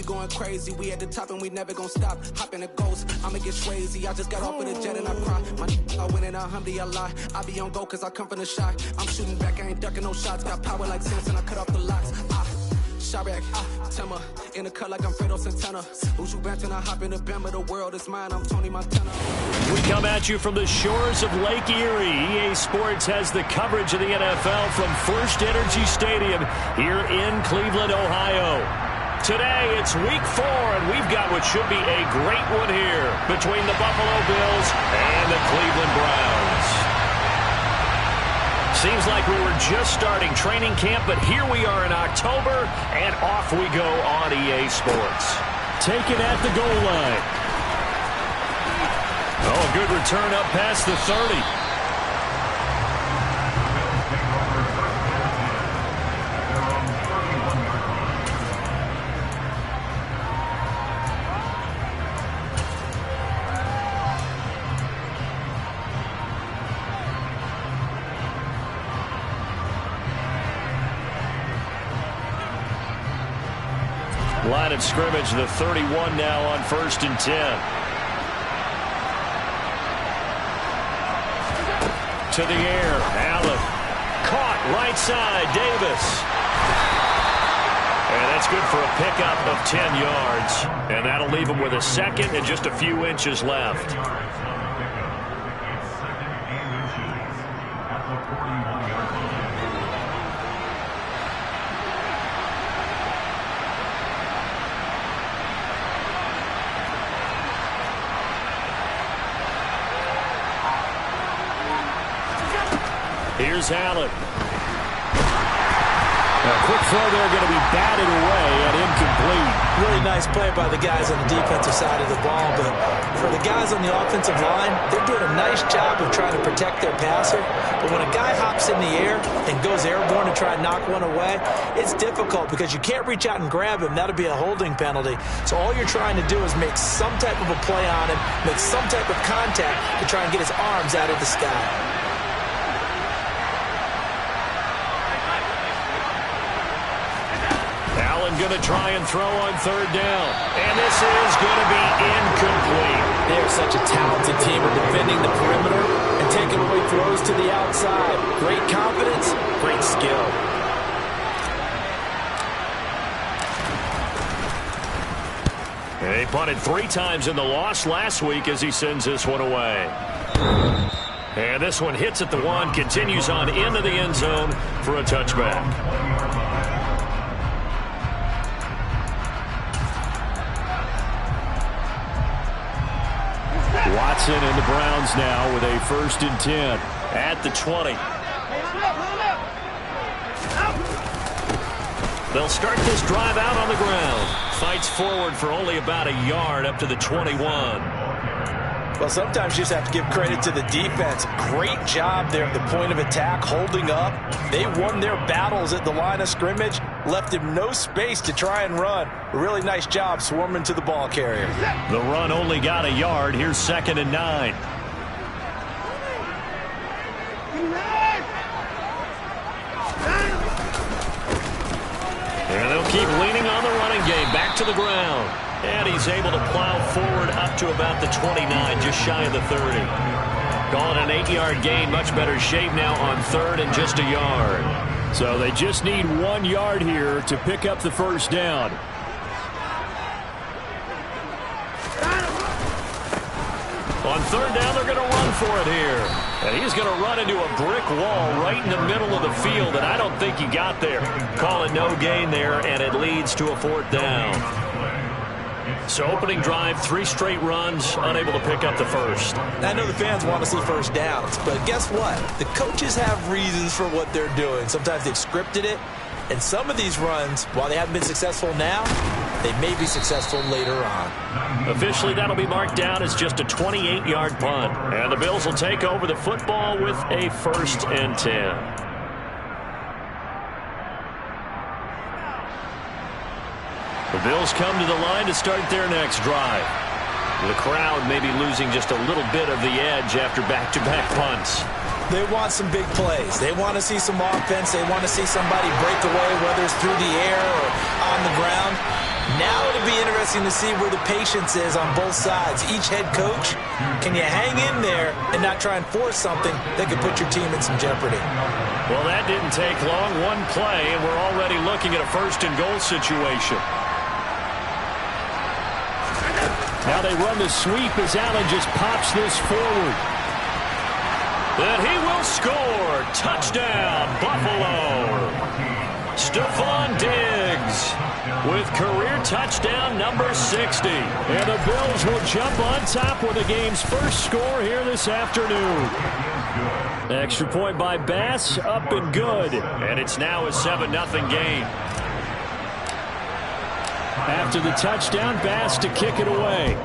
going crazy. We at the top and we never gonna stop. Hop in the ghost, I'ma get crazy. I just got off with a jet and I cry. My I win and alhamdulillah. I be on go cause I come from the shot. I'm shooting back, I ain't ducking no shots. Got power like Samson, I cut off the locks. Sharek, Temma, in the cut like I'm Fredo Santana. Uju Banton, I hop in the Bama, the world is mine, I'm Tony Montana. We come at you from the shores of Lake Erie. EA Sports has the coverage of the NFL from First Energy Stadium here in Cleveland, Ohio. Today, it's week 4, and we've got what should be a great one here between the Buffalo Bills and the Cleveland Browns. Seems like we were just starting training camp, but here we are in October, and off we go on EA Sports. Taken at the goal line. Oh, a good return up past the 30. Line of scrimmage, the 31 now on 1st and 10. To the air, Allen. Caught right side, Davis. And that's good for a pickup of 10 yards. And that'll leave him with a second and just a few inches left. Here's Allen. A quick throw there, going to be batted away and incomplete. Really nice play by the guys on the defensive side of the ball, but for the guys on the offensive line, they're doing a nice job of trying to protect their passer. But when a guy hops in the air and goes airborne to try and knock one away, it's difficult because you can't reach out and grab him. That'll be a holding penalty. So all you're trying to do is make some type of a play on him, make some type of contact to try and get his arms out of the sky. Going to try and throw on 3rd down. And this is going to be incomplete. They're such a talented team at defending the perimeter and taking away throws to the outside. Great confidence, great skill. He punted 3 times in the loss last week as he sends this one away. And this one hits at the 1, continues on into the end zone for a touchback. Watson and the Browns now with a 1st and 10 at the 20. They'll start this drive out on the ground. Fights forward for only about a yard up to the 21. Well, sometimes you just have to give credit to the defense. Great job there at the point of attack, holding up. They won their battles at the line of scrimmage, left him no space to try and run. A really nice job swarming to the ball carrier. The run only got a yard. Here's 2nd and 9. And they'll keep leaning on the running game. Back to the ground. And he's able to plow forward up to about the 29, just shy of the 30. Calling an 8-yard gain, much better shape now on 3rd and just a yard. So they just need 1 yard here to pick up the 1st down. On 3rd down, they're going to run for it here. And he's going to run into a brick wall right in the middle of the field, and I don't think he got there. Call it no gain there, and it leads to a 4th down. So opening drive, 3 straight runs, unable to pick up the 1st. I know the fans want to see 1st downs, but guess what? The coaches have reasons for what they're doing. Sometimes they've scripted it, and some of these runs, while they haven't been successful now, they may be successful later on. Officially, that'll be marked down as just a 28-yard punt. And the Bills will take over the football with a 1st and 10. The Bills come to the line to start their next drive. The crowd may be losing just a little bit of the edge after back-to-back punts. They want some big plays. They want to see some offense. They want to see somebody break away, whether it's through the air or on the ground. Now it'll be interesting to see where the patience is on both sides. Each head coach, can you hang in there and not try and force something that could put your team in some jeopardy? Well, that didn't take long. One play, and we're already looking at a first-and-goal situation. Now they run the sweep as Allen just pops this forward. And he will score. Touchdown, Buffalo. Stephon Diggs with career touchdown number 60. And the Bills will jump on top with the game's first score here this afternoon. Extra point by Bass, up and good. And it's now a 7-0 game. After the touchdown, Bass to kick it away.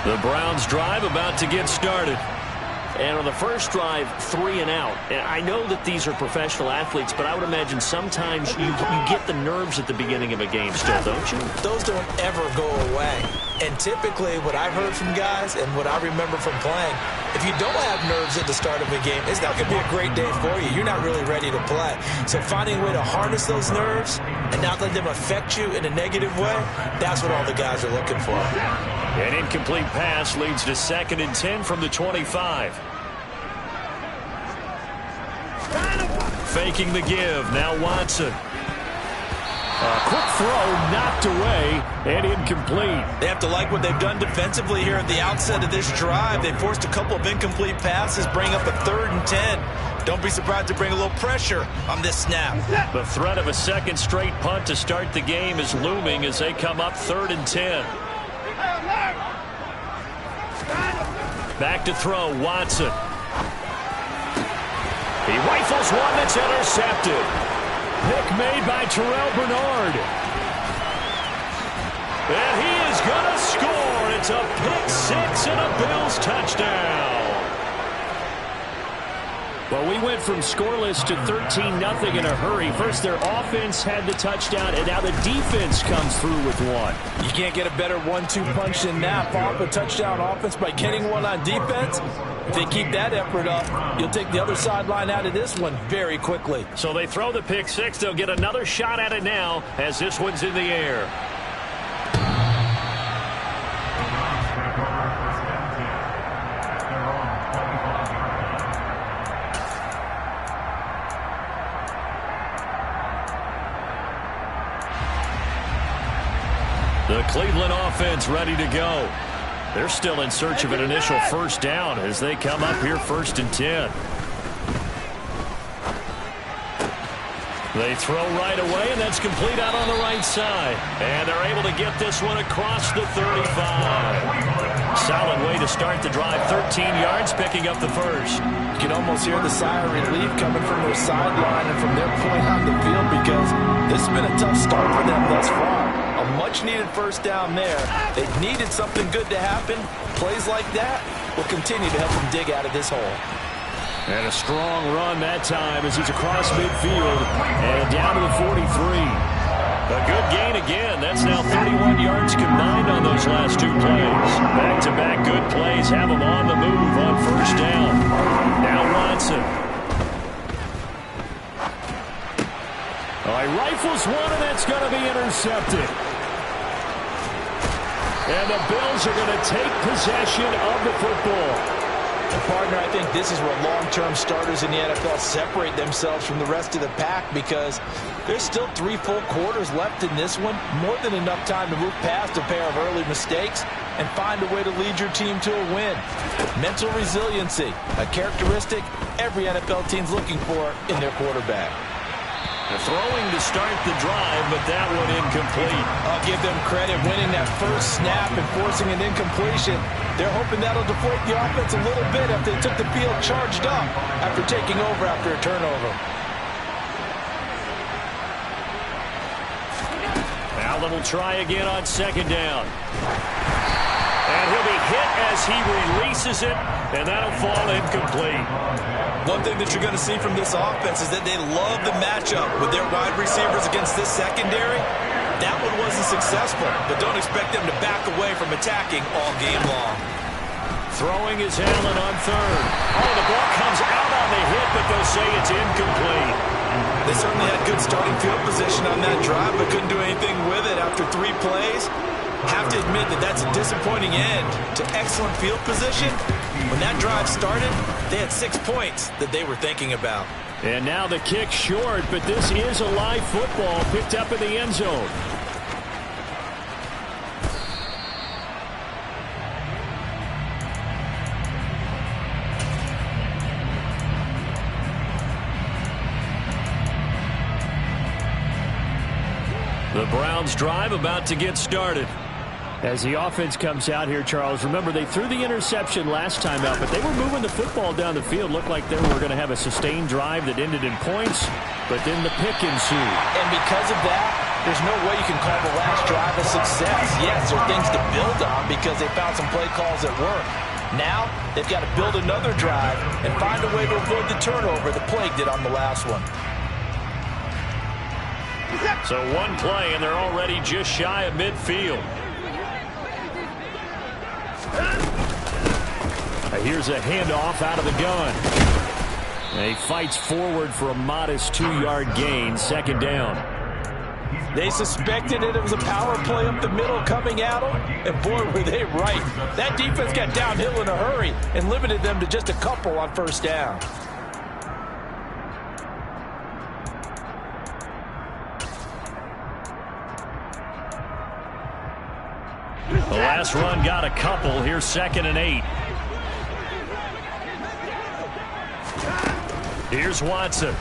The Browns drive about to get started. And on the first drive, 3 and out. And I know that these are professional athletes, but I would imagine sometimes you get the nerves at the beginning of a game still, don't you? Those don't ever go away. And typically what I've heard from guys and what I remember from playing, if you don't have nerves at the start of a game, it's not going to be a great day for you. You're not really ready to play. So finding a way to harness those nerves and not let them affect you in a negative way, that's what all the guys are looking for. An incomplete pass leads to 2nd and 10 from the 25. Faking the give. Now Watson. A quick throw knocked away and incomplete. They have to like what they've done defensively here at the outset of this drive. They forced a couple of incomplete passes, bring up a 3rd and 10. Don't be surprised to bring a little pressure on this snap. The threat of a second straight punt to start the game is looming as they come up 3rd and 10. Back to throw, Watson. He rifles one that's intercepted. Pick made by Terrell Bernard. And he is going to score. It's a pick 6 and a Bills touchdown. Well, we went from scoreless to 13-0 in a hurry. First, their offense had the touchdown, and now the defense comes through with one. You can't get a better 1-2 punch than that. Follow up a touchdown offense by getting one on defense. If they keep that effort up, you'll take the other sideline out of this one very quickly. So they throw the pick 6. They'll get another shot at it now as this one's in the air. The Cleveland offense ready to go. They're still in search of an initial first down as they come up here 1st and 10. They throw right away, and that's complete out on the right side. And they're able to get this one across the 35. Solid way to start the drive. 13 yards, picking up the first. You can almost hear the sigh of relief coming from their sideline and from their point on the field because this has been a tough start for them thus far. A much-needed first down there. They've needed something good to happen. Plays like that will continue to help them dig out of this hole. And a strong run that time as he's across midfield and down to the 43. A good gain again. That's now 31 yards combined on those last 2 plays. Back-to-back good plays have him on the move on first down. Now Watson. He rifles one, and that's going to be intercepted. And the Bills are going to take possession of the football. Partner, I think this is where long-term starters in the NFL separate themselves from the rest of the pack because there's still 3 full quarters left in this one. More than enough time to move past a pair of early mistakes and find a way to lead your team to a win. Mental resiliency, a characteristic every NFL team's looking for in their quarterback. Throwing to start the drive, but that one incomplete. I'll give them credit winning that first snap and forcing an incompletion. They're hoping that'll deflate the offense a little bit after they took the field charged up after taking over after a turnover. Now Allen will try again on 2nd down. And And he'll be hit as he releases it, and that'll fall incomplete. One thing that you're going to see from this offense is that they love the matchup with their wide receivers against this secondary. That one wasn't successful, but don't expect them to back away from attacking all game long. Throwing is Allen on third. Oh, the ball comes out on the hit, but they'll say it's incomplete. They certainly had good starting field position on that drive, but couldn't do anything with it after 3 plays. Have to admit that that's a disappointing end to excellent field position. When that drive started, they had 6 points that they were thinking about. And now the kick short, but this is a live football picked up in the end zone. The Browns drive about to get started. As the offense comes out here, Charles, remember they threw the interception last time out, but they were moving the football down the field. Looked like they were going to have a sustained drive that ended in points, but then the pick ensued. And because of that, there's no way you can call the last drive a success. Yes, there are things to build on because they found some play calls that work. Now, they've got to build another drive and find a way to avoid the turnover that plagued it on the last one. So one play, and they're already just shy of midfield. Here's a handoff out of the gun. And he fights forward for a modest 2-yard gain, second down. They suspected it was a power play up the middle coming at them, and boy, were they right. That defense got downhill in a hurry and limited them to just a couple on first down. The last run got a couple. Here's 2nd and 8. Here's Watson.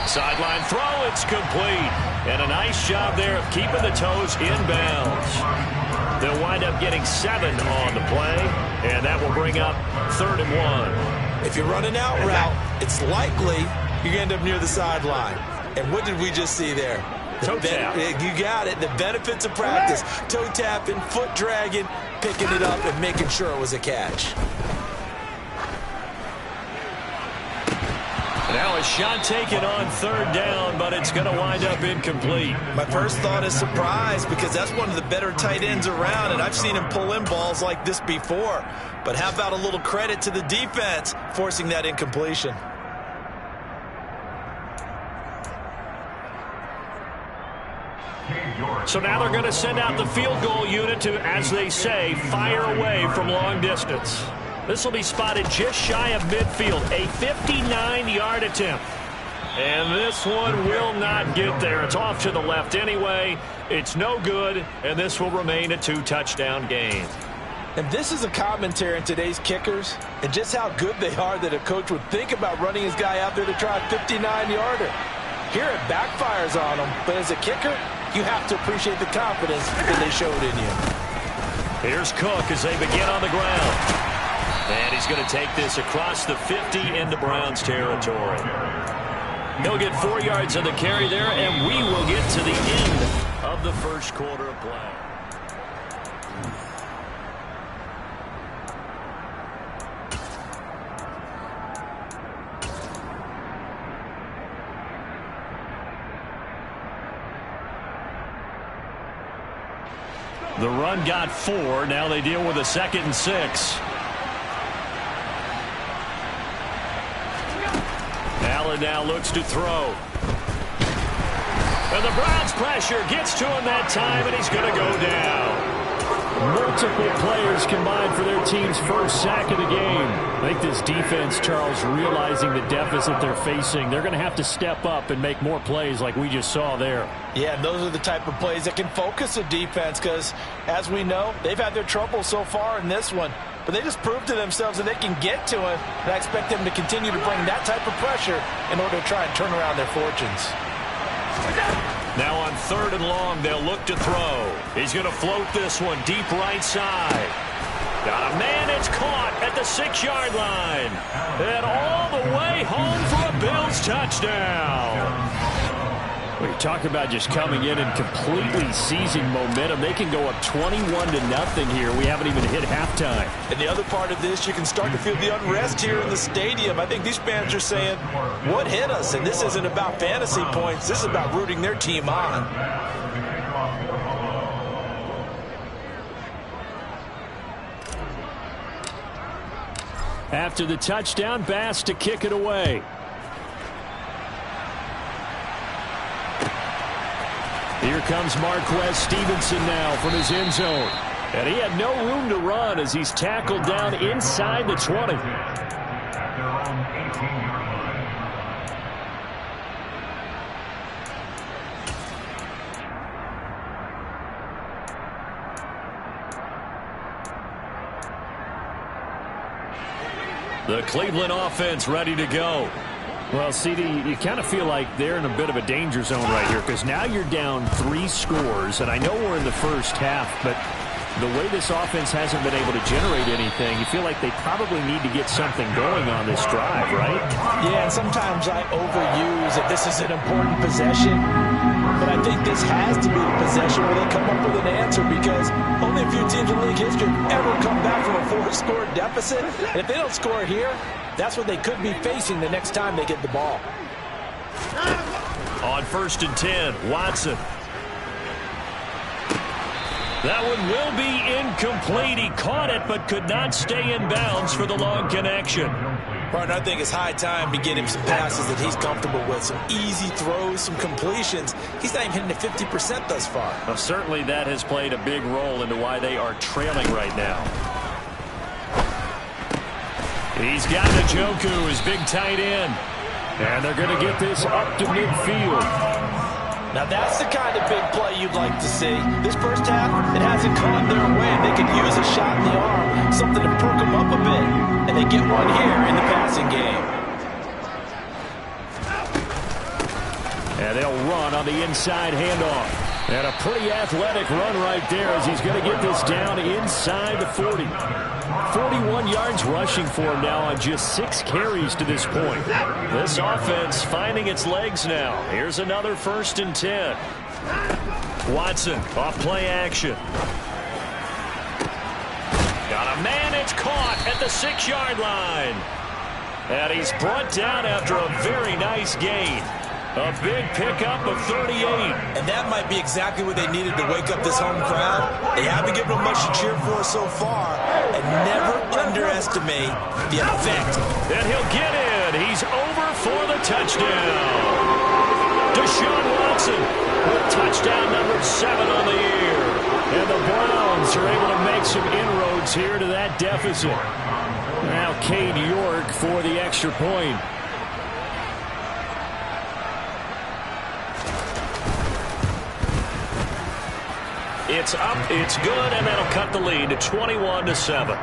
Sideline throw, it's complete. And a nice job there of keeping the toes inbounds. They'll wind up getting 7 on the play, and that will bring up 3rd and 1. If you're running out route, it's likely you're going to end up near the sideline. And what did we just see there? Toe tap. You got it. The benefits of practice. Toe tapping, foot dragging, picking it up, and making sure it was a catch. Now a shot taken on 3rd down, but it's going to wind up incomplete. My first thought is surprise because that's one of the better tight ends around, and I've seen him pull in balls like this before. But how about a little credit to the defense forcing that incompletion? So now they're going to send out the field goal unit to, as they say, fire away from long distance. This will be spotted just shy of midfield, a 59-yard attempt. And this one will not get there. It's off to the left anyway. It's no good, and this will remain a 2-touchdown game. And this is a commentary on today's kickers and just how good they are that a coach would think about running his guy out there to try a 59-yarder. Here it backfires on him, but as a kicker, you have to appreciate the confidence that they showed in you. Here's Cook as they begin on the ground. And he's going to take this across the 50 into Browns territory. He'll get 4 yards on the carry there, and we will get to the end of the first quarter of play. The run got 4. Now they deal with a 2nd and 6. Allen now looks to throw. And the Browns pressure gets to him that time, and he's going to go down. Multiple players combined for their team's first sack of the game. I think this defense, Charles, realizing the deficit they're facing, they're going to have to step up and make more plays like we just saw there. Yeah, and those are the type of plays that can focus a defense because, as we know, they've had their trouble so far in this one. But they just proved to themselves that they can get to it, and I expect them to continue to bring that type of pressure in order to try and turn around their fortunes. Now on 3rd and long, they'll look to throw. He's going to float this one deep right side. Got a man, it's caught at the 6-yard line. And all the way home for a Bills touchdown. Well, you talk about just coming in and completely seizing momentum. They can go up 21-0 here. We haven't even hit halftime. And the other part of this, you can start to feel the unrest here in the stadium. I think these fans are saying, what hit us? And this isn't about fantasy points. This is about rooting their team on. After the touchdown, Bass to kick it away. Here comes Marquez Stevenson now from his end zone. And he had no room to run as he's tackled down inside the 20. The Cleveland offense ready to go. Well, CD, you kind of feel like they're in a bit of a danger zone right here because now you're down 3 scores, and I know we're in the first half, but the way this offense hasn't been able to generate anything, you feel like they probably need to get something going on this drive, right? Yeah, and sometimes I overuse that this is an important possession, but I think this has to be the possession where they come up with an answer because only a few teams in league history have ever come back from a 4-score deficit, and if they don't score here, that's what they could be facing the next time they get the ball. On 1st and 10, Watson. That one will be incomplete. He caught it but could not stay in bounds for the long connection. Partner, I think it's high time to get him some passes that he's comfortable with, some easy throws, some completions. He's not even hitting the 50% thus far. Well, certainly that has played a big role into why they are trailing right now. He's got Njoku, his big tight end. And they're going to get this up to midfield. Now that's the kind of big play you'd like to see. This first half, it hasn't gone their way, and they could use a shot in the arm, something to perk them up a bit. And they get one here in the passing game. And they'll run on the inside handoff. And a pretty athletic run right there as he's going to get this down inside the 40. 41 yards rushing for him now on just 6 carries to this point. This offense finding its legs now. Here's another 1st and 10. Watson off play action. Got a man, it's caught at the 6-yard line. And he's brought down after a very nice gain. A big pickup of 38. And that might be exactly what they needed to wake up this home crowd. They haven't given them much to cheer for so far. And never underestimate the effect. And he'll get in. He's over for the touchdown. Deshaun Watson with touchdown number 7 on the year. And the Browns are able to make some inroads here to that deficit. Now Cade York for the extra point. It's up, it's good, and that'll cut the lead to 21-7.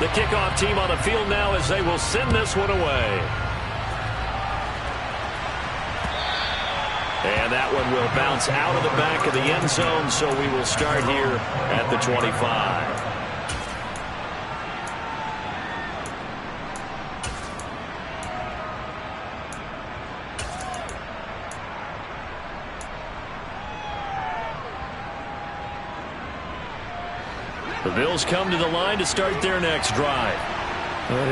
The kickoff team on the field now as they will send this one away. And that one will bounce out of the back of the end zone, so we will start here at the 25. The Bills come to the line to start their next drive.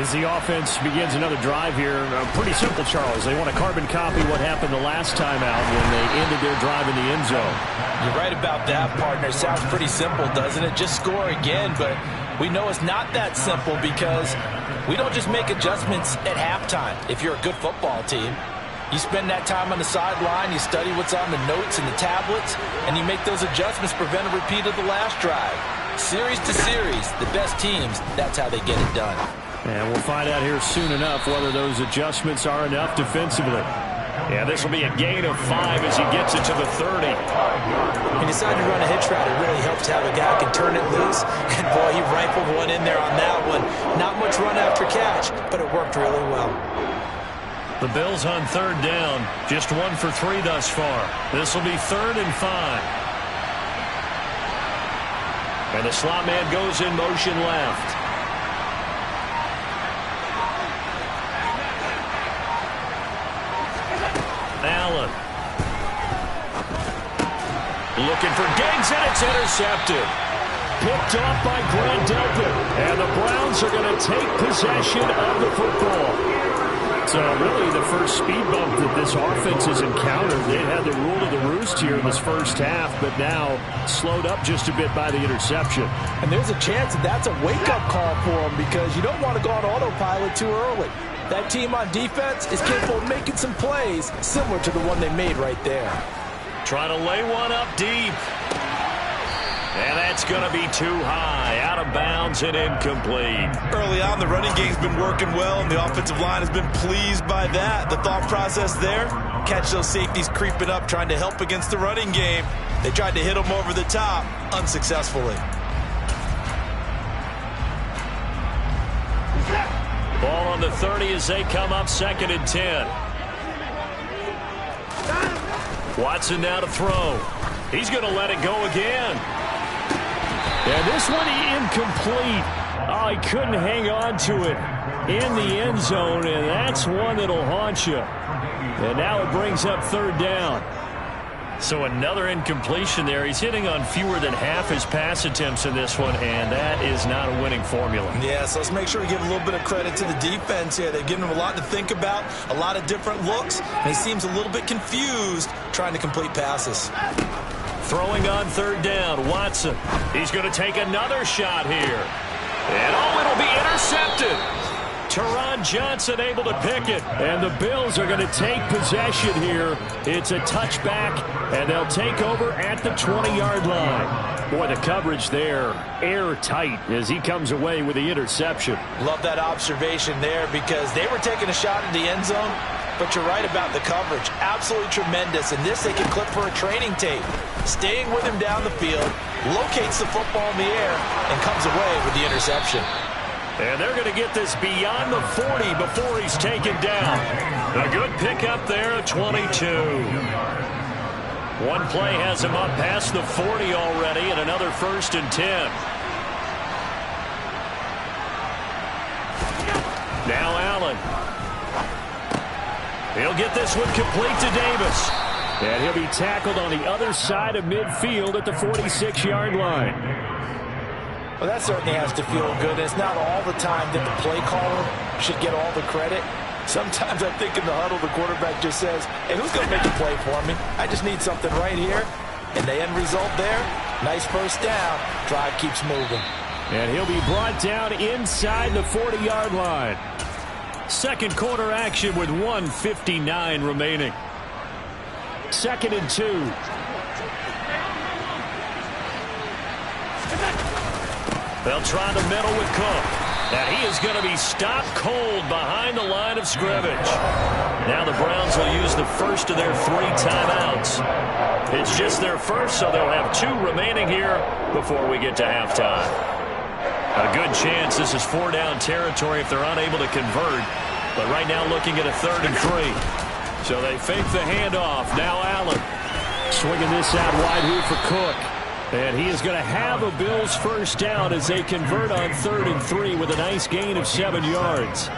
As the offense begins another drive here, pretty simple, Charles. They want to carbon copy what happened the last time out when they ended their drive in the end zone. You're right about that, partner. Sounds pretty simple, doesn't it? Just score again, but we know it's not that simple because we don't just make adjustments at halftime if you're a good football team. You spend that time on the sideline, you study what's on the notes and the tablets, and you make those adjustments to prevent a repeat of the last drive. Series to series, the best teams, that's how they get it done. And we'll find out here soon enough whether those adjustments are enough defensively. Yeah, this will be a gain of 5 as he gets it to the 30. He decided to run a hitch route. It really helps to have a guy who can turn it loose. And boy, he rifled one in there on that one. Not much run after catch, but it worked really well. The Bills on 3rd down, just 1 for 3 thus far. This will be 3rd and 5. And the slot man goes in motion left. Looking for Diggs, and it's intercepted. Picked off by Grant Delpit. And the Browns are going to take possession of the football. So really the first speed bump that this offense has encountered. They had the rule of the roost here in this first half, but now slowed up just a bit by the interception. And there's a chance that that's a wake-up call for them because you don't want to go on autopilot too early. That team on defense is capable of making some plays similar to the one they made right there. Trying to lay one up deep. And that's going to be too high, out of bounds and incomplete. Early on, the running game's been working well, and the offensive line has been pleased by that. The thought process there, catch those safeties creeping up, trying to help against the running game. They tried to hit them over the top, unsuccessfully. Ball on the 30 as they come up 2nd and 10. Watson now to throw. He's going to let it go again. And this one incomplete. Oh, he couldn't hang on to it in the end zone, and that's one that'll haunt you. And now it brings up 3rd down. So another incompletion there. He's hitting on fewer than half his pass attempts in this one, and that is not a winning formula. Yeah, so let's make sure we give a little bit of credit to the defense here. They've given him a lot to think about, a lot of different looks, and he seems a little bit confused trying to complete passes. Throwing on 3rd down, Watson. He's going to take another shot here. And it'll be intercepted. Teron Johnson able to pick it. And the Bills are going to take possession here. It's a touchback, and they'll take over at the 20-yard line. Boy, the coverage there, airtight as he comes away with the interception. Love that observation there because they were taking a shot at the end zone, but you're right about the coverage. Absolutely tremendous. And this they can clip for a training tape. Staying with him down the field, locates the football in the air, and comes away with the interception. And they're going to get this beyond the 40 before he's taken down. A good pickup there at 22. One play has him up past the 40 already, and another 1st and 10. Now Allen. He'll get this one complete to Davis. And he'll be tackled on the other side of midfield at the 46-yard line. Well, that certainly has to feel good. It's not all the time that the play caller should get all the credit. Sometimes I think in the huddle, the quarterback just says, hey, who's going to make a play for me? I just need something right here. And the end result there, nice first down. Drive keeps moving. And he'll be brought down inside the 40-yard line. Second quarter action with 1:59 remaining. 2nd and 2. They'll try the middle with Cook. And he is going to be stopped cold behind the line of scrimmage. Now the Browns will use the first of their 3 timeouts. It's just their first, so they'll have 2 remaining here before we get to halftime. A good chance this is 4-down territory if they're unable to convert. But right now looking at a 3rd and 3. So they fake the handoff. Now Allen swinging this out wide here for Cook. And he is going to have a Bills first down as they convert on 3rd and 3 with a nice gain of 7 yards.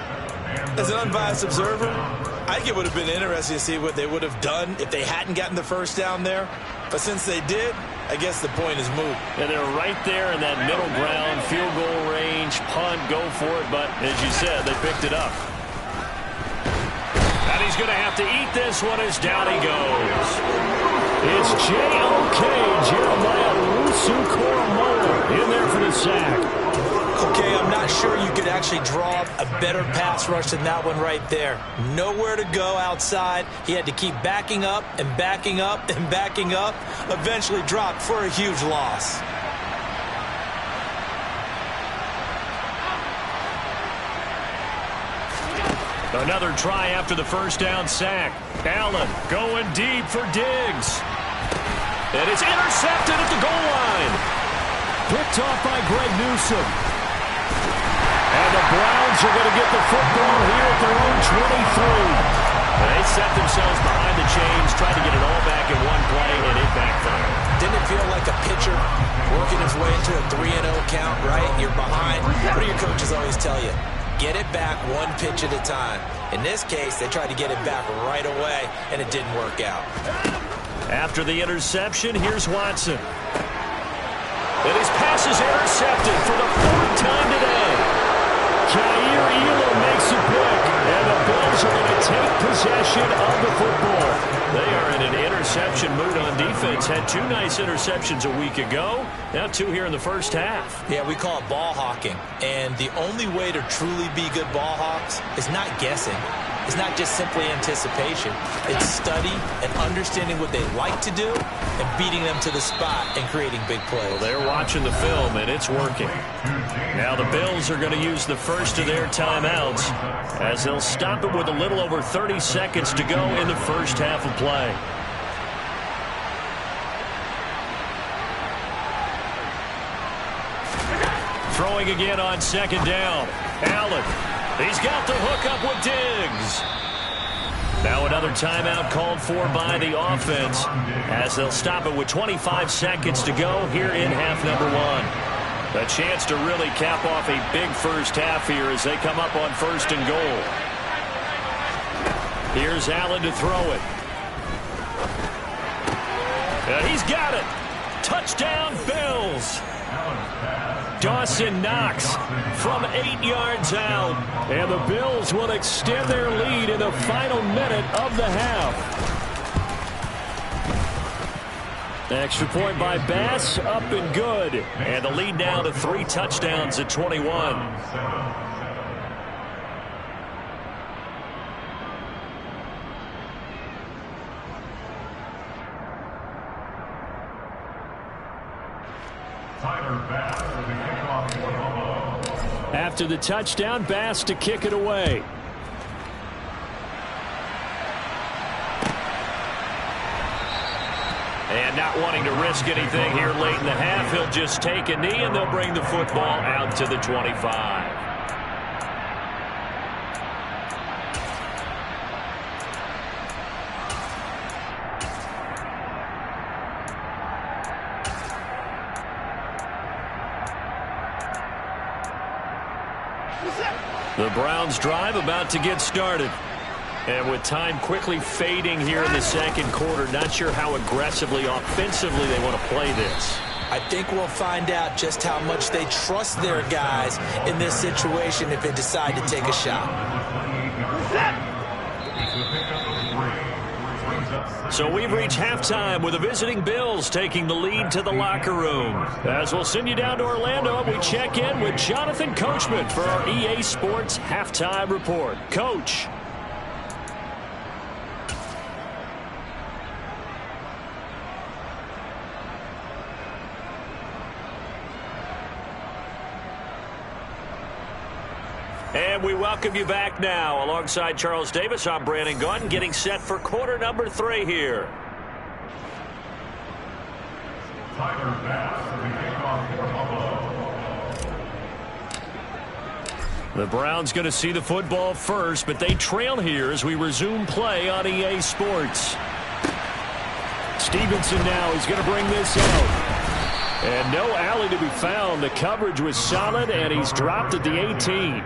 As an unbiased observer, I think it would have been interesting to see what they would have done if they hadn't gotten the first down there. But since they did, I guess the point is moot. And they're right there in that middle ground, field goal range, punt, go for it. But as you said, they picked it up. And he's going to have to eat this one as down he goes. It's J.O.K. Jeremiah Owusu-Koramoah in there for the sack. Okay, I'm not sure you could actually draw a better pass rush than that one right there. Nowhere to go outside. He had to keep backing up and backing up and backing up. Eventually dropped for a huge loss. Another try after the first down sack. Allen going deep for Diggs. And it's intercepted at the goal line. Picked off by Greg Newsome. And the Browns are going to get the football here at their own 23. They set themselves behind the chains, tried to get it all back in one play, and it backfired. Didn't it feel like a pitcher working his way into a 3-0 count, right? You're behind. What do your coaches always tell you? Get it back one pitch at a time. In this case, they tried to get it back right away, and it didn't work out. After the interception, here's Watson. And his pass is intercepted for the 4th time today. Elam makes a pick, and the Bills are going to take possession of the football. They are in an interception mood on defense. Had 2 nice interceptions a week ago. Now 2 here in the first half. Yeah, we call it ball hawking. And the only way to truly be good ball hawks is not guessing. It's not just simply anticipation. It's study and understanding what they like to do and beating them to the spot and creating big plays. Well, they're watching the film, and it's working. Now the Bills are going to use the first of their timeouts as they'll stop it with a little over 30 seconds to go in the first half of play. Throwing again on 2nd down. Allen. He's got the hook up with Diggs. Now another timeout called for by the offense as they'll stop it with 25 seconds to go here in half number 1. A chance to really cap off a big first half here as they come up on 1st and goal. Here's Allen to throw it. And he's got it. Touchdown, Bills. Dawson Knox from 8 yards out. And the Bills will extend their lead in the final minute of the half. Extra point by Bass, up and good. And the lead now to 3 touchdowns at 21. After the touchdown, Bass to kick it away. And not wanting to risk anything here late in the half, he'll just take a knee and they'll bring the football out to the 25. The Browns drive about to get started. And with time quickly fading here in the 2nd quarter, not sure how aggressively, offensively they want to play this. I think we'll find out just how much they trust their guys in this situation if they decide to take a shot. So we've reached halftime with the visiting Bills taking the lead to the locker room. As we'll send you down to Orlando, we check in with Jonathan Coachman for our EA Sports Halftime Report. Coach. And we welcome you back now. Alongside Charles Davis, I'm Brandon Gunn, getting set for quarter number 3 here. The Browns going to see the football first, but they trail here as we resume play on EA Sports. Stevenson now is going to bring this out. And no alley to be found. The coverage was solid, and he's dropped at the 18.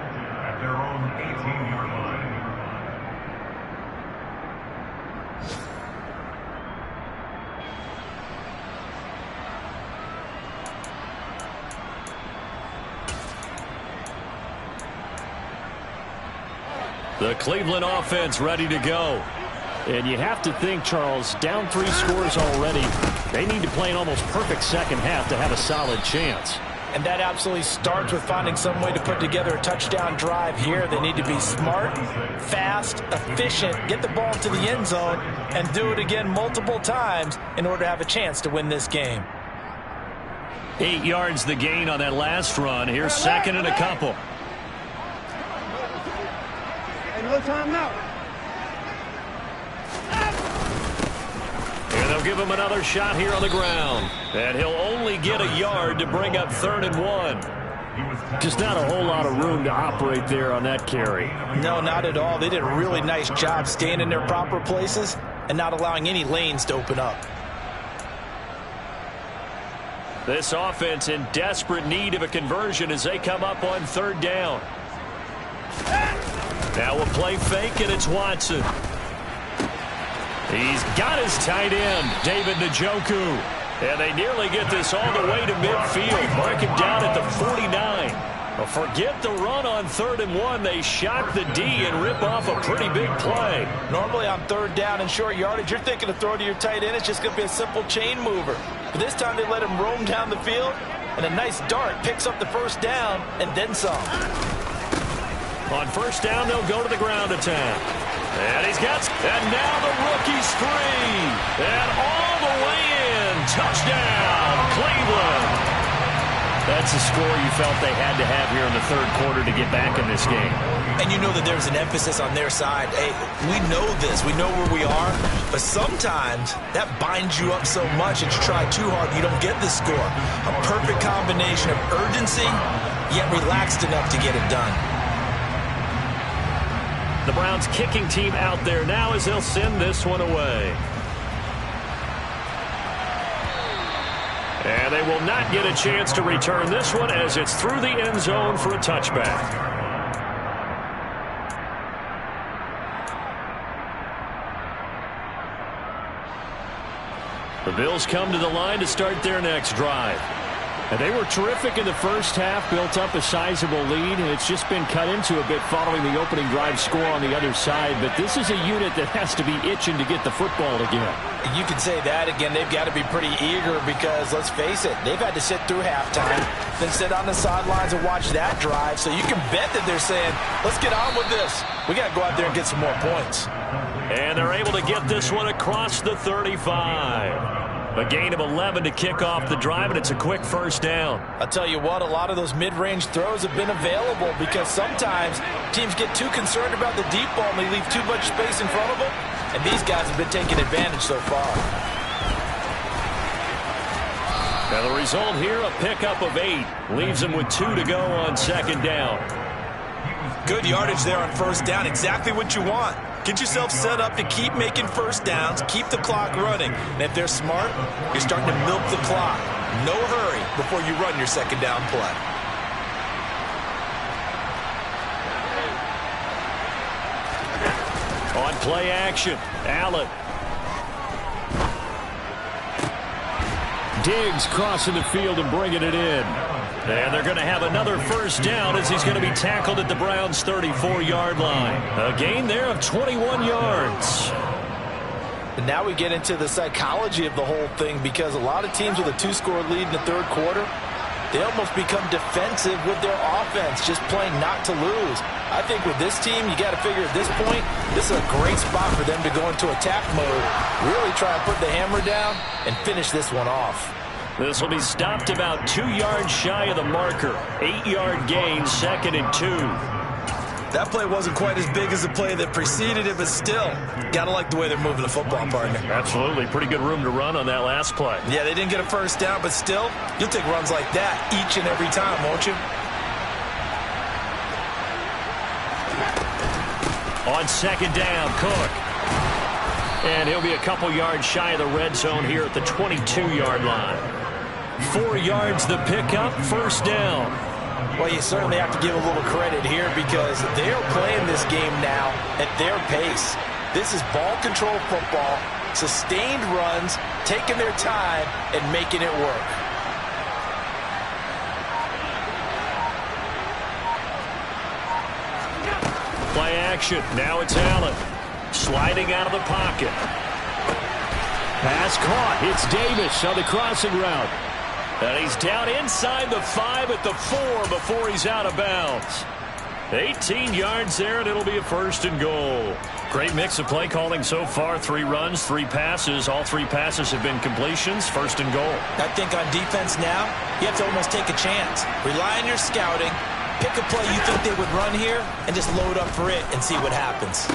The Cleveland offense ready to go. And you have to think, Charles, down 3 scores already. They need to play an almost perfect second half to have a solid chance. And that absolutely starts with finding some way to put together a touchdown drive here. They need to be smart, fast, efficient, get the ball to the end zone, and do it again multiple times in order to have a chance to win this game. 8 yards the gain on that last run. Here's 2nd and a couple. No time now. And they'll give him another shot here on the ground. And he'll only get a yard to bring up 3rd and 1. Just not a whole lot of room to operate there on that carry. No, not at all. They did a really nice job staying in their proper places and not allowing any lanes to open up. This offense in desperate need of a conversion as they come up on 3rd down. Now we'll play fake, and it's Watson. He's got his tight end, David Njoku. And they nearly get this all the way to midfield. Mark him down at the 49. Well, forget the run on 3rd and 1. They shock the D and rip off a pretty big play. Normally on 3rd down and short yardage, you're thinking of throwing to your tight end. It's just going to be a simple chain mover. But this time they let him roam down the field, and a nice dart picks up the 1st down and then some. On 1st down, they'll go to the ground attack. And he's got, and now the rookie's free. And all the way in. Touchdown, Cleveland. That's a score you felt they had to have here in the 3rd quarter to get back in this game. And you know that there's an emphasis on their side. Hey, we know this. We know where we are. But sometimes that binds you up so much that you try too hard and you don't get the score. A perfect combination of urgency, yet relaxed enough to get it done. The Browns kicking team out there now as they'll send this one away. And they will not get a chance to return this one as it's through the end zone for a touchback. The Bills come to the line to start their next drive. And they were terrific in the first half, built up a sizable lead, and it's just been cut into a bit following the opening drive score on the other side. But this is a unit that has to be itching to get the football again. You can say that again. They've got to be pretty eager because, let's face it, they've had to sit through halftime, then sit on the sidelines and watch that drive. So you can bet that they're saying, let's get on with this. We got to go out there and get some more points. And they're able to get this one across the 35. A gain of 11 to kick off the drive, and it's a quick 1st down. I'll tell you what, a lot of those mid-range throws have been available because sometimes teams get too concerned about the deep ball and they leave too much space in front of them, and these guys have been taking advantage so far. Now the result here, a pickup of 8. Leaves them with 2 to go on 2nd down. Good yardage there on 1st down. Exactly what you want. Get yourself set up to keep making 1st downs, keep the clock running. And if they're smart, you're starting to milk the clock. No hurry before you run your 2nd down play. On play action, Allen. Diggs crossing the field and bringing it in. And they're going to have another 1st down as he's going to be tackled at the Browns' 34-yard line. A gain there of 21 yards. And now we get into the psychology of the whole thing because a lot of teams with a 2-score lead in the 3rd quarter, they almost become defensive with their offense, just playing not to lose. I think with this team, you got to figure at this point, this is a great spot for them to go into attack mode, really try and put the hammer down and finish this one off. This will be stopped about 2 yards shy of the marker. 8-yard gain, 2nd and 2. That play wasn't quite as big as the play that preceded it, but still, gotta like the way they're moving the football, partner. Absolutely. Pretty good room to run on that last play. Yeah, they didn't get a 1st down, but still, you'll take runs like that each and every time, won't you? On 2nd down, Cook. And he'll be a couple yards shy of the red zone here at the 22-yard line. 4 yards the pickup, 1st down. Well, you certainly have to give a little credit here because they're playing this game now at their pace. This is ball control football, sustained runs, taking their time and making it work. Play action. Now it's Allen. Sliding out of the pocket. Pass caught. It's Davis on the crossing route. And he's down inside the 5 at the 4 before he's out of bounds. 18 yards there, and it'll be a 1st and goal. Great mix of play calling so far. 3 runs, 3 passes. All 3 passes have been completions. 1st and goal. I think on defense now, you have to almost take a chance. Rely on your scouting. Pick a play you think they would run here, and just load up for it and see what happens.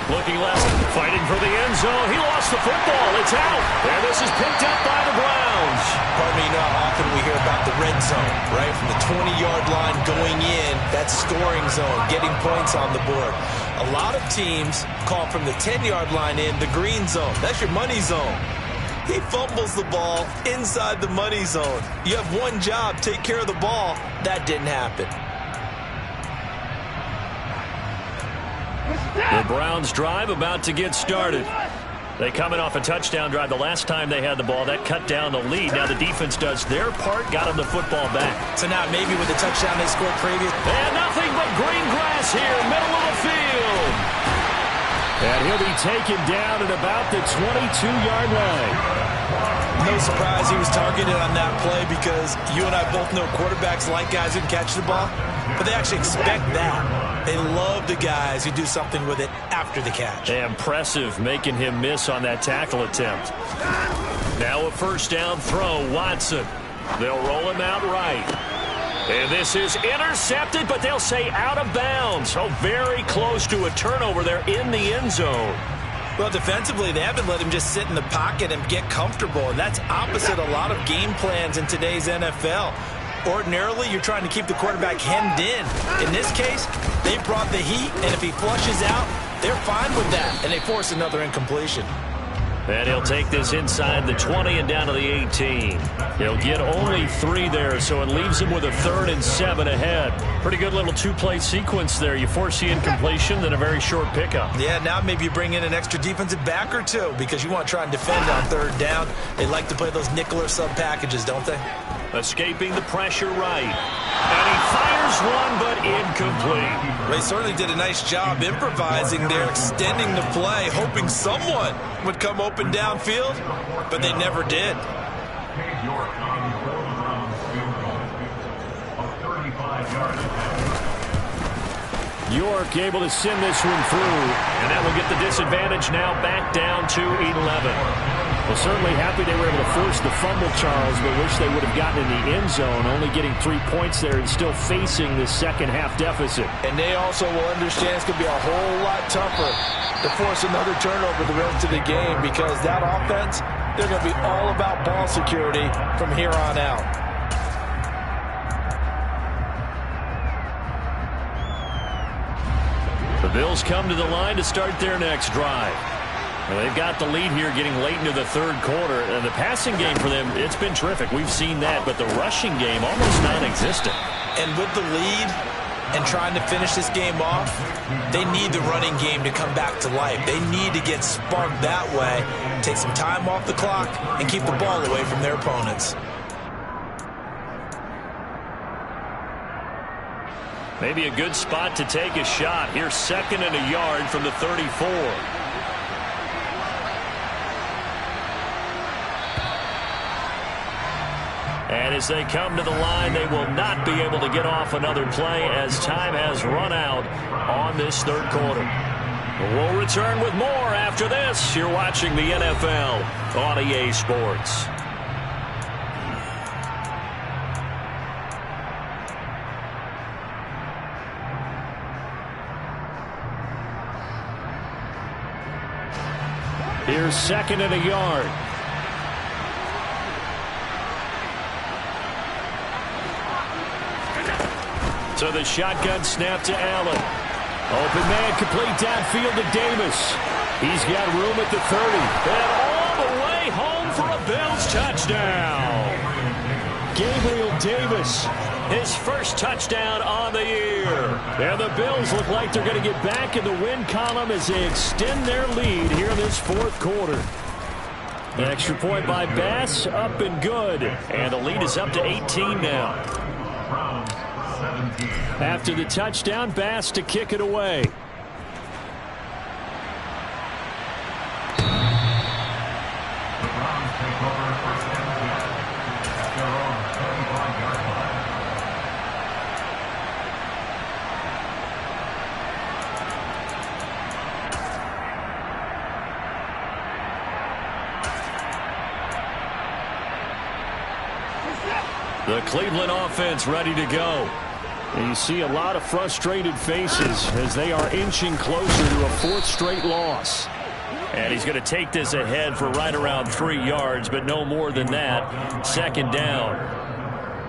Looking left, fighting for the end zone. He lost the football. It's out. And this is picked up by the Browns. Pardon me, you know how often we hear about the red zone, right? From the 20-yard line going in, that scoring zone, getting points on the board. A lot of teams call from the 10-yard line in the green zone. That's your money zone. He fumbles the ball inside the money zone. You have one job, take care of the ball. That didn't happen. The Browns drive about to get started. They coming off a touchdown drive the last time they had the ball. That cut down the lead. Now the defense does their part, got them the football back. So now maybe with the touchdown they scored previous. And nothing but green grass here, middle of the field. And he'll be taken down at about the 22-yard line. No surprise he was targeted on that play because you and I both know quarterbacks like guys who can catch the ball, but they actually expect that. They love the guys who do something with it after the catch. Impressive making him miss on that tackle attempt. Now a first down throw, Watson. They'll roll him out right. And this is intercepted, but they'll say out of bounds. So very close to a turnover there in the end zone. Well, defensively, they haven't let him just sit in the pocket and get comfortable, and that's opposite a lot of game plans in today's NFL. Ordinarily, you're trying to keep the quarterback hemmed in. In this case, they brought the heat, and if he flushes out, they're fine with that, and they force another incompletion. And he'll take this inside the 20 and down to the 18. He'll get only 3 there, so it leaves him with a 3rd and 7 ahead. Pretty good little two-play sequence there. You force the incompletion, then a very short pickup. Yeah, now maybe you bring in an extra defensive back or two because you want to try and defend on 3rd down. They like to play those nickel or sub packages, don't they? Escaping the pressure right. And he fires one, but incomplete. They certainly did a nice job improvising there, extending the play, hoping someone would come open downfield, but they never did. York able to send this one through, and that will get the disadvantage now back down to 11. Well, certainly happy they were able to force the fumble, Charles, but wish they would have gotten in the end zone, only getting 3 points there and still facing the second-half deficit. And they also will understand it's going to be a whole lot tougher to force another turnover the rest of the game because that offense, they're going to be all about ball security from here on out. The Bills come to the line to start their next drive. Well, they've got the lead here getting late into the 3rd quarter. And the passing game for them, it's been terrific. We've seen that. But the rushing game, almost non-existent. And with the lead and trying to finish this game off, they need the running game to come back to life. They need to get sparked that way, take some time off the clock, and keep the ball away from their opponents. Maybe a good spot to take a shot. Here's 2nd and a yard from the 34. And as they come to the line, they will not be able to get off another play as time has run out on this 3rd quarter. We'll return with more after this. You're watching the NFL on EA Sports. Here's 2nd and a yard. So the shotgun snap to Allen. Open man, complete downfield to Davis. He's got room at the 30. And all the way home for a Bills touchdown. Gabriel Davis, his first touchdown on the year. And the Bills look like they're going to get back in the win column as they extend their lead here in this 4th quarter. An extra point by Bass, up and good. And the lead is up to 18 now. After the touchdown, Bass to kick it away. The Cleveland offense ready to go. And you see a lot of frustrated faces as they are inching closer to a 4th straight loss. And he's going to take this ahead for right around 3 yards, but no more than that. 2nd down.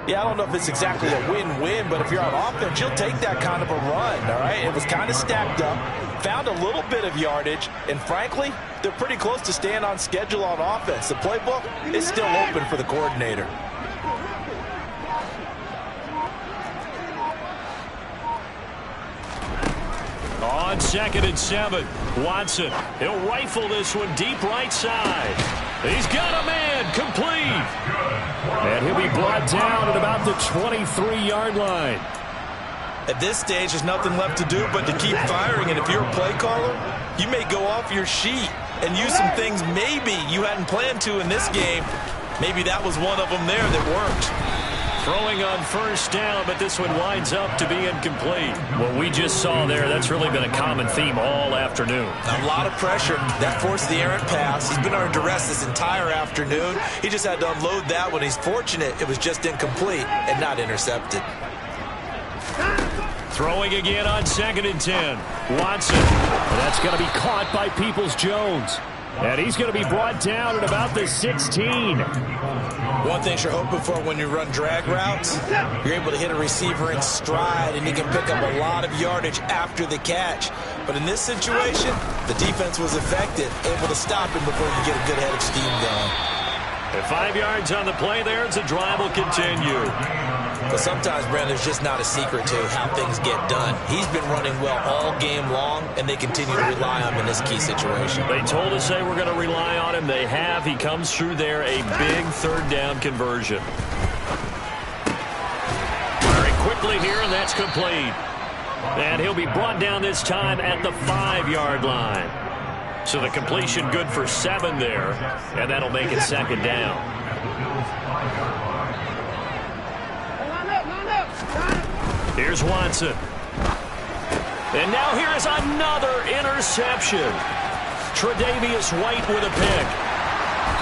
Yeah, I don't know if it's exactly a win-win, but if you're on offense, you'll take that kind of a run, all right? It was kind of stacked up, found a little bit of yardage, and frankly, they're pretty close to staying on schedule on offense. The playbook is still open for the coordinator. On On 2nd and 7, Watson. He'll rifle this one deep right side. He's got a man, complete. And he'll be brought down at about the 23-yard line. At this stage, there's nothing left to do but to keep firing. And if you're a play caller, you may go off your sheet and use some things maybe you hadn't planned to in this game. Maybe that was one of them there that worked. Throwing on 1st down, but this one winds up to be incomplete. What we just saw there, that's really been a common theme all afternoon. A lot of pressure. That forced the errant pass. He's been under duress this entire afternoon. He just had to unload that one. He's fortunate it was just incomplete and not intercepted. Throwing again on 2nd and 10. Watson. That's going to be caught by Peoples-Jones. And he's going to be brought down at about the 16. One thing you're hoping for when you run drag routes, you're able to hit a receiver in stride, and he can pick up a lot of yardage after the catch. But in this situation, the defense was effective, able to stop him before you get a good head of steam going. And 5 yards on the play there as the drive will continue. But sometimes, Brandon, there's just not a secret to how things get done. He's been running well all game long, and they continue to rely on him in this key situation. They told us they were going to rely on him. They have. He comes through there, a big 3rd down conversion. Very quickly here, and that's complete. And he'll be brought down this time at the 5-yard line. So the completion good for 7 there, and that'll make it 2nd down. Here's Watson. And now here is another interception. Tre'Davious White with a pick.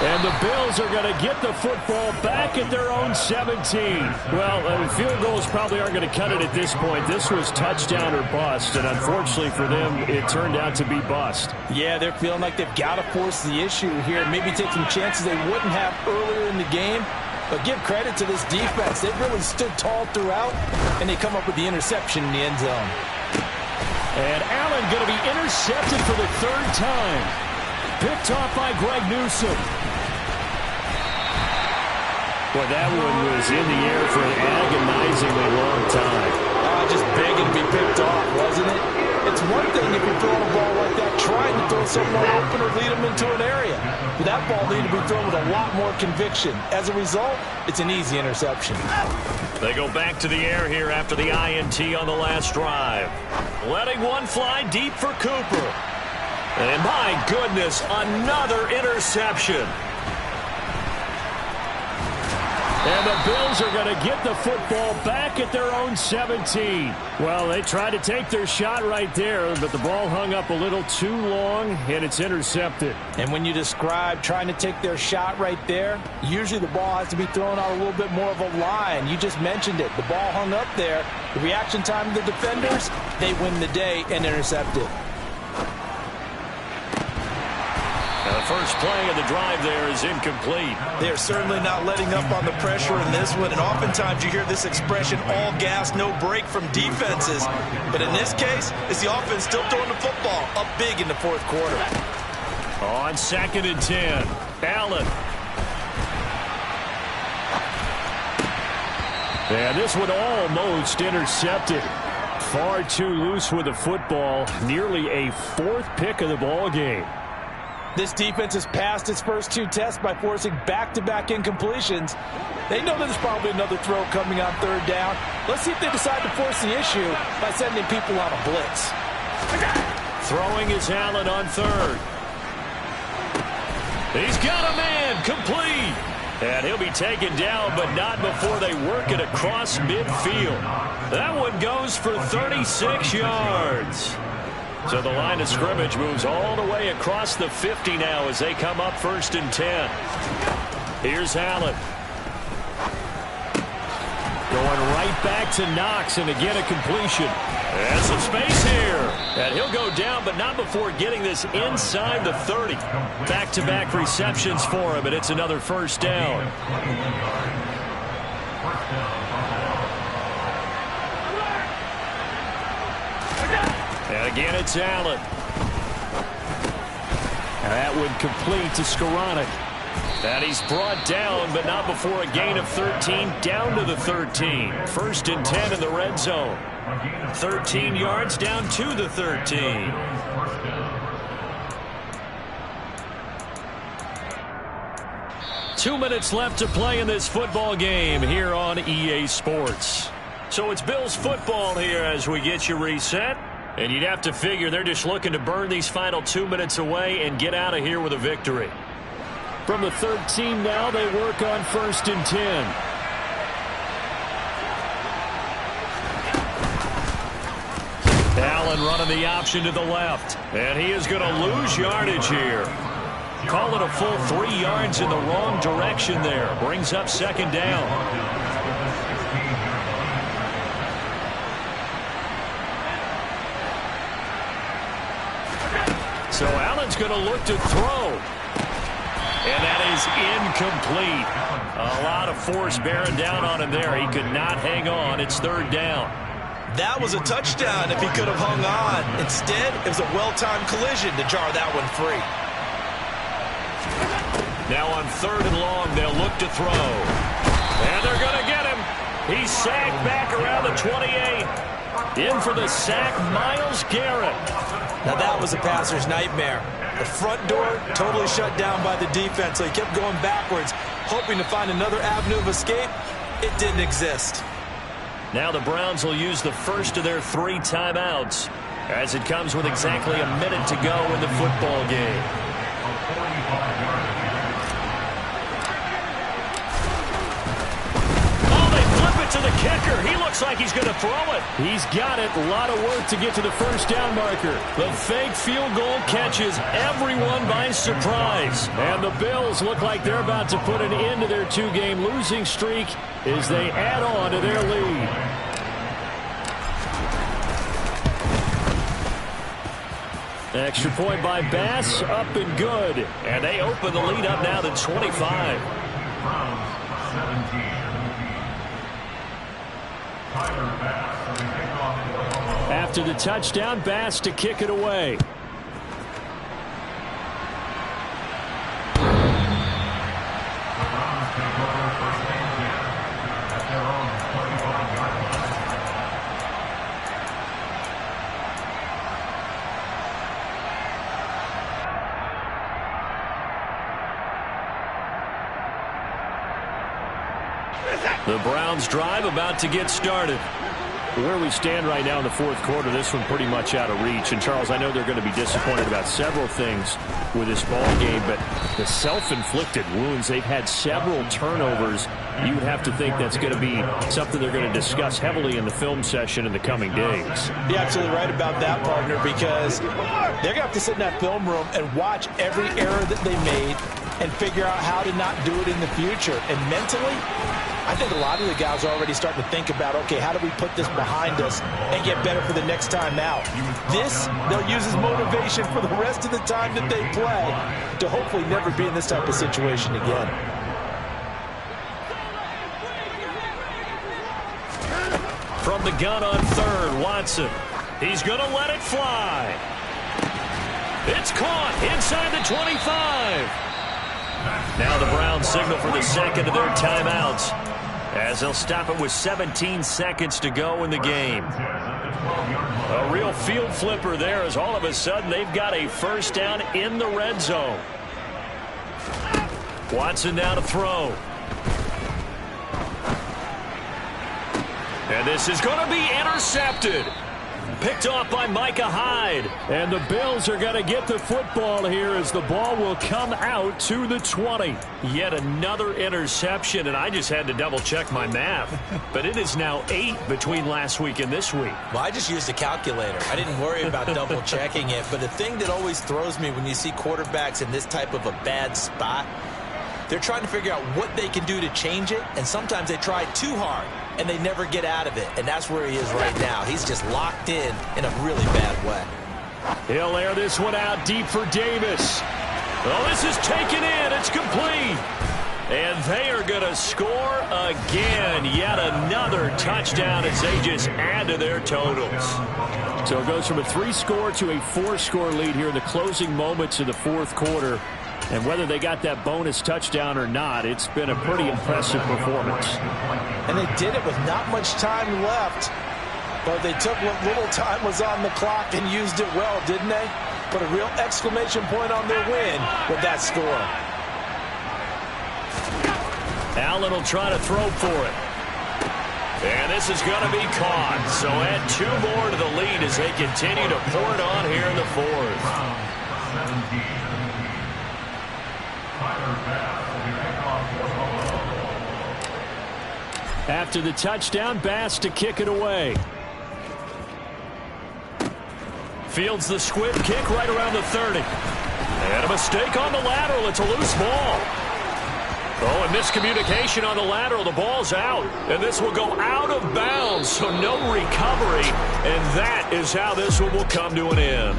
And the Bills are going to get the football back at their own 17. Well, field goals probably aren't going to cut it at this point. This was touchdown or bust, and unfortunately for them, it turned out to be bust. Yeah, they're feeling like they've got to force the issue here, maybe take some chances they wouldn't have earlier in the game. But give credit to this defense. They've really stood tall throughout, and they come up with the interception in the end zone. And Allen going to be intercepted for the 3rd time. Picked off by Greg Newsome. Boy, that one was in the air for an agonizingly long time. Just begging to be picked off, wasn't it? It's one thing if you're throwing a ball like that, trying to throw someone open or lead them into an area. But that ball needed to be thrown with a lot more conviction. As a result, it's an easy interception. They go back to the air here after the INT on the last drive. Letting one fly deep for Cooper. And my goodness, another interception. And the Bills are going to get the football back at their own 17. Well, they tried to take their shot right there, but the ball hung up a little too long, and it's intercepted. And when you describe trying to take their shot right there, usually the ball has to be thrown out a little bit more of a line. You just mentioned it. The ball hung up there. The reaction time of the defenders, they win the day and intercept it. The first play of the drive there is incomplete. They're certainly not letting up on the pressure in this one, and oftentimes you hear this expression, all gas, no break from defenses. But in this case, it's the offense still throwing the football up big in the 4th quarter. On 2nd and 10, Allen. And this one almost intercepted. Far too loose with the football. Nearly a 4th pick of the ball game. This defense has passed its first 2 tests by forcing back-to-back incompletions. They know there's probably another throw coming on 3rd down. Let's see if they decide to force the issue by sending people on a blitz. Throwing is Allen on 3rd. He's got a man, complete. And he'll be taken down, but not before they work it across midfield. That one goes for 36 yards. So the line of scrimmage moves all the way across the 50 now as they come up 1st and 10. Here's Allen. Going right back to Knox, and again a completion. And some space here. And he'll go down, but not before getting this inside the 30. Back-to-back receptions for him, and it's another 1st down. And again, it's Allen. And that one complete to Skoranek. And he's brought down, but not before a gain of 13, down to the 13. 1st and 10 in the red zone. 13 yards down to the 13. Two minutes left to play in this football game here on EA Sports. So it's Bills football here as we get you reset. And you'd have to figure they're just looking to burn these final 2 minutes away and get out of here with a victory. From the 13 now, they work on 1st and 10. Allen running the option to the left. And he is going to lose yardage here. Call it a full 3 yards in the wrong direction there. Brings up 2nd down. So Allen's going to look to throw. And that is incomplete. A lot of force bearing down on him there. He could not hang on. It's 3rd down. That was a touchdown if he could have hung on. Instead, it was a well-timed collision to jar that one free. Now on 3rd and long, they'll look to throw. And they're going to get him. He's sacked back around the 28. In for the sack, Myles Garrett. Now that was a passer's nightmare. The front door totally shut down by the defense, so he kept going backwards, hoping to find another avenue of escape. It didn't exist. Now the Browns will use the first of their 3 timeouts as it comes with exactly a minute to go in the football game. To the kicker. He looks like he's going to throw it. He's got it. A lot of work to get to the 1st down marker. The fake field goal catches everyone by surprise. And the Bills look like they're about to put an end to their 2-game losing streak as they add on to their lead. Extra point by Bass, up and good. And they open the lead up now to 25. After the touchdown, Bass to kick it away. The Browns drive about to get started. Where we stand right now in the 4th quarter, this one pretty much out of reach. And, Charles, I know they're going to be disappointed about several things with this ball game, but the self-inflicted wounds, they've had several turnovers. You would have to think that's going to be something they're going to discuss heavily in the film session in the coming days. You're absolutely right about that, partner, because they're going to have to sit in that film room and watch every error that they made and figure out how to not do it in the future. And mentally, I think a lot of the guys are already starting to think about, okay, how do we put this behind us and get better for the next time out? This, they'll use as motivation for the rest of the time that they play to hopefully never be in this type of situation again. From the gun on 3rd, Watson. He's going to let it fly. It's caught inside the 25. Now the Browns signal for the 2nd of their timeouts as they'll stop it with 17 seconds to go in the game. A real field flipper there as all of a sudden they've got a 1st down in the red zone. Watson now to throw. And this is going to be intercepted. Picked off by Micah Hyde. And the Bills are going to get the football here as the ball will come out to the 20. Yet another interception, and I just had to double-check my math. But it is now 8 between last week and this week. Well, I just used a calculator. I didn't worry about double-checking it. But the thing that always throws me when you see quarterbacks in this type of a bad spot, they're trying to figure out what they can do to change it, and sometimes they try too hard, and they never get out of it. And that's where he is right now. He's just locked in a really bad way. He'll air this one out deep for Davis. Oh, this is taken in. It's complete. And they are going to score again. Yet another touchdown as they just add to their totals. So it goes from a 3-score to a 4-score lead here in the closing moments of the 4th quarter. And whether they got that bonus touchdown or not, it's been a pretty impressive performance. And they did it with not much time left. But they took what little time was on the clock and used it well, didn't they? Put a real exclamation point on their win with that score. Allen will try to throw for it. And this is going to be caught. So add 2 more to the lead as they continue to pour it on here in the 4th. After the touchdown, Bass to kick it away. Fields the squib kick right around the 30. And a mistake on the lateral. It's a loose ball. Oh, and miscommunication on the lateral. The ball's out. And this will go out of bounds, so no recovery. And that is how this one will come to an end.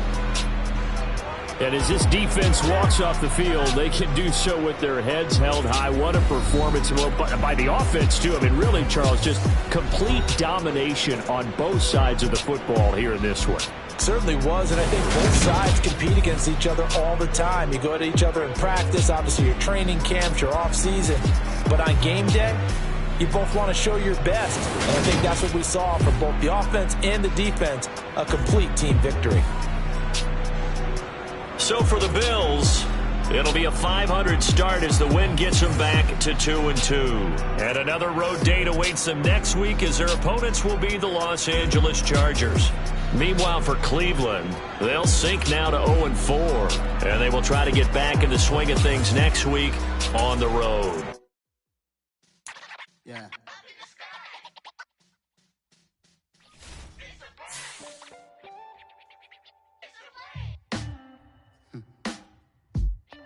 And as this defense walks off the field, they can do so with their heads held high. What a performance by the offense, too. I mean, really, Charles, just complete domination on both sides of the football here in this one. Certainly was, and I think both sides compete against each other all the time. You go to each other in practice, obviously your training camps, your off-season. But on game day, you both want to show your best. And I think that's what we saw from both the offense and the defense, a complete team victory. So for the Bills, it'll be a 500 start as the win gets them back to 2-2. And another road date awaits them next week as their opponents will be the Los Angeles Chargers. Meanwhile, for Cleveland, they'll sink now to 0-4. And they will try to get back in the swing of things next week on the road. Yeah.